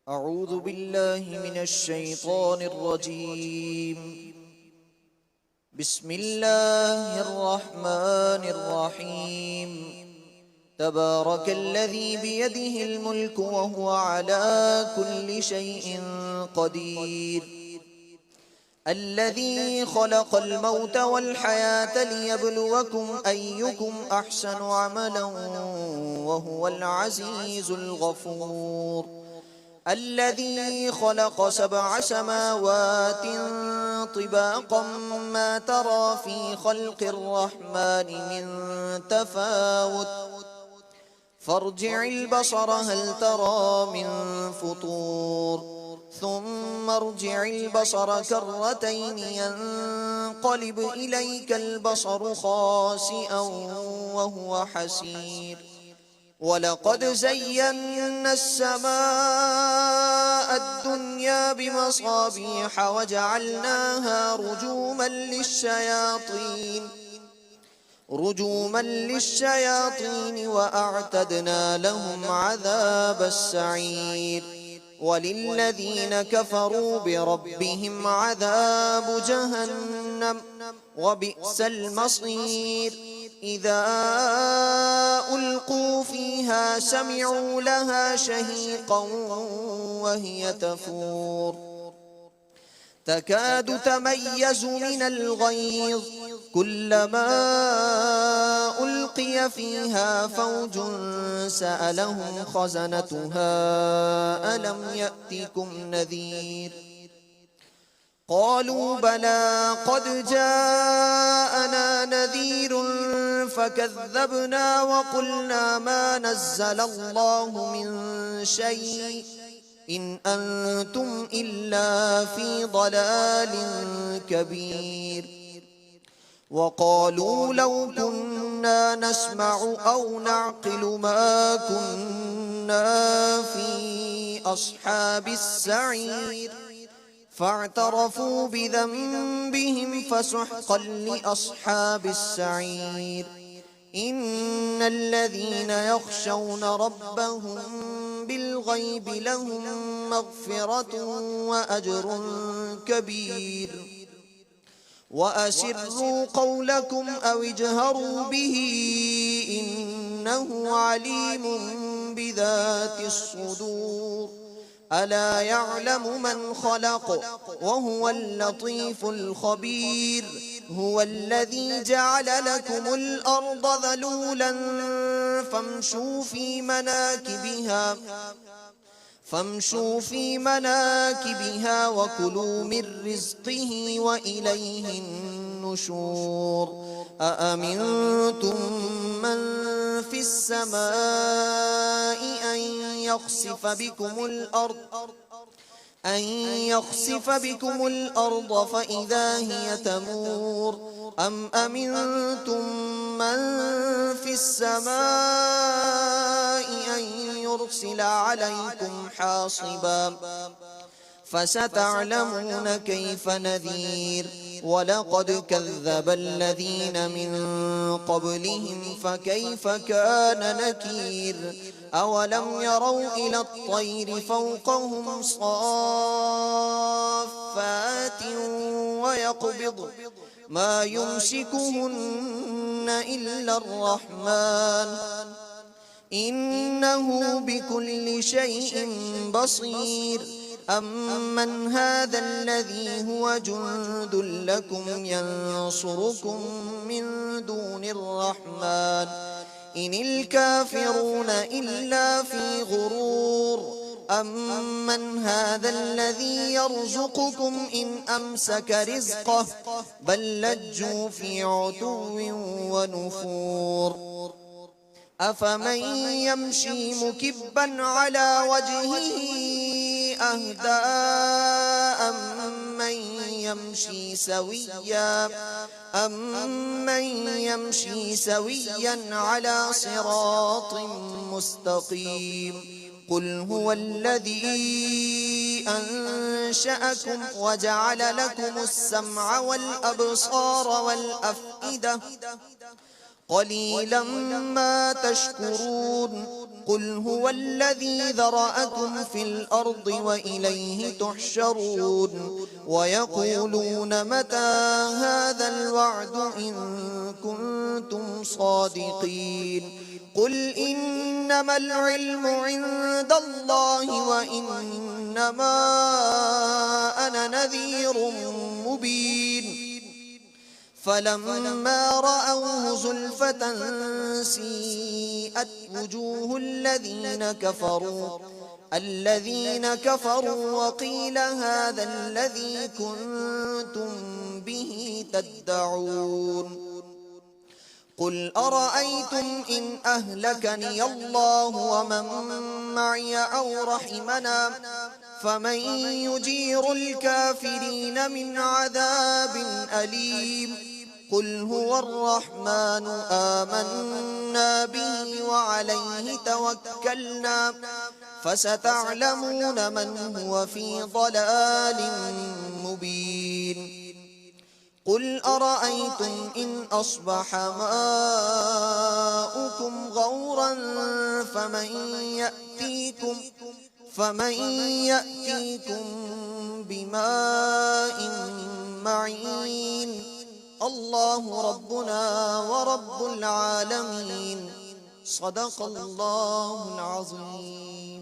أعوذ بالله من الشيطان الرجيم. بسم الله الرحمن الرحيم. تبارك الذي بيده الملك وهو على كل شيء قدير. الذي خلق الموت والحياة ليبلوكم أيكم أحسن عملا وهو العزيز الغفور. الذي خلق 7 سماوات طباقا ما ترى في خلق الرحمن من تفاوت فارجع البصر هل ترى من فطور ثم ارجع البصر كرتين ينقلب إليك البصر خاسئا وهو حسير. ولقد زينا السماء الدنيا بمصابيح وجعلناها رجوما للشياطين وأعتدنا لهم عذاب السعير. وللذين كفروا بربهم عذاب جهنم وبئس المصير. إذا ألقوا فيها سمعوا لها شهيقا وهي تفور تكاد تميز من الغيظ كلما ألقي فيها فوج سألهم خزنتها ألم يأتكم نذير قالوا بلى قد جاءنا نذير فكذبنا وقلنا ما نزل الله من شيء إن أنتم إلا في ضلال كبير. وقالوا لو كنا نسمع أو نعقل ما كنا في أصحاب السعير فاعترفوا بذنبهم فسحقا لأصحاب السعير. إن الذين يخشون ربهم بالغيب لهم مغفرة وأجر كبير. وأسروا قولكم أو اجهروا به إنه عليم بذات الصدور. ألا يعلم من خلق وهو اللطيف الخبير. هو الذي جعل لكم الأرض ذلولا فامشوا في مناكبها وكلوا من رزقه وإليه النشور. أأمنتم من في السماء أن يخسف بكم الأرض فإذا هي تمور. أم أمنتم من في السماء أن يرسل عليكم حاصبا فستعلمون كيف نذير. ولقد كذب الذين من قبلهم فكيف كان نكير. أولم يروا إلى الطير فوقهم صافات ويقبض ما يمسكهن إلا الرحمن إنه بكل شيء بصير. أمن هذا الذي هو جند لكم ينصركم من دون الرحمن إن الكافرون إلا في غرور. أمن هذا الذي يرزقكم إن أمسك رزقه بل لجوا في عتو ونفور. أفمن يمشي مكبا على وجهه أهدى أمن يمشي سويا على صراط مستقيم. قل هو الذي أنشأكم وجعل لكم السمع والأبصار والأفئدة قليلا ما تشكرون. قل هو الذي ذرأكم في الأرض وإليه تحشرون ويقولون متى هذا الوعد إن كنتم صادقين قل إنما العلم عند الله وإنما أنا نذير مبين فلما رأوه زلفة سيئت وجوه الذين كفروا وقيل هذا الذي كنتم به تدعون قل أرأيتم إن أهلكني الله ومن معي أو رحمنا فمن يجير الكافرين من عذاب أليم قل هو الرحمن آمنا به وعليه توكلنا فستعلمون من هو في ضلال مبين قل أرأيتم إن أصبح ماؤكم غورا فمن يأتيكم بماء معين الله ربنا ورب العالمين صدق الله العظيم.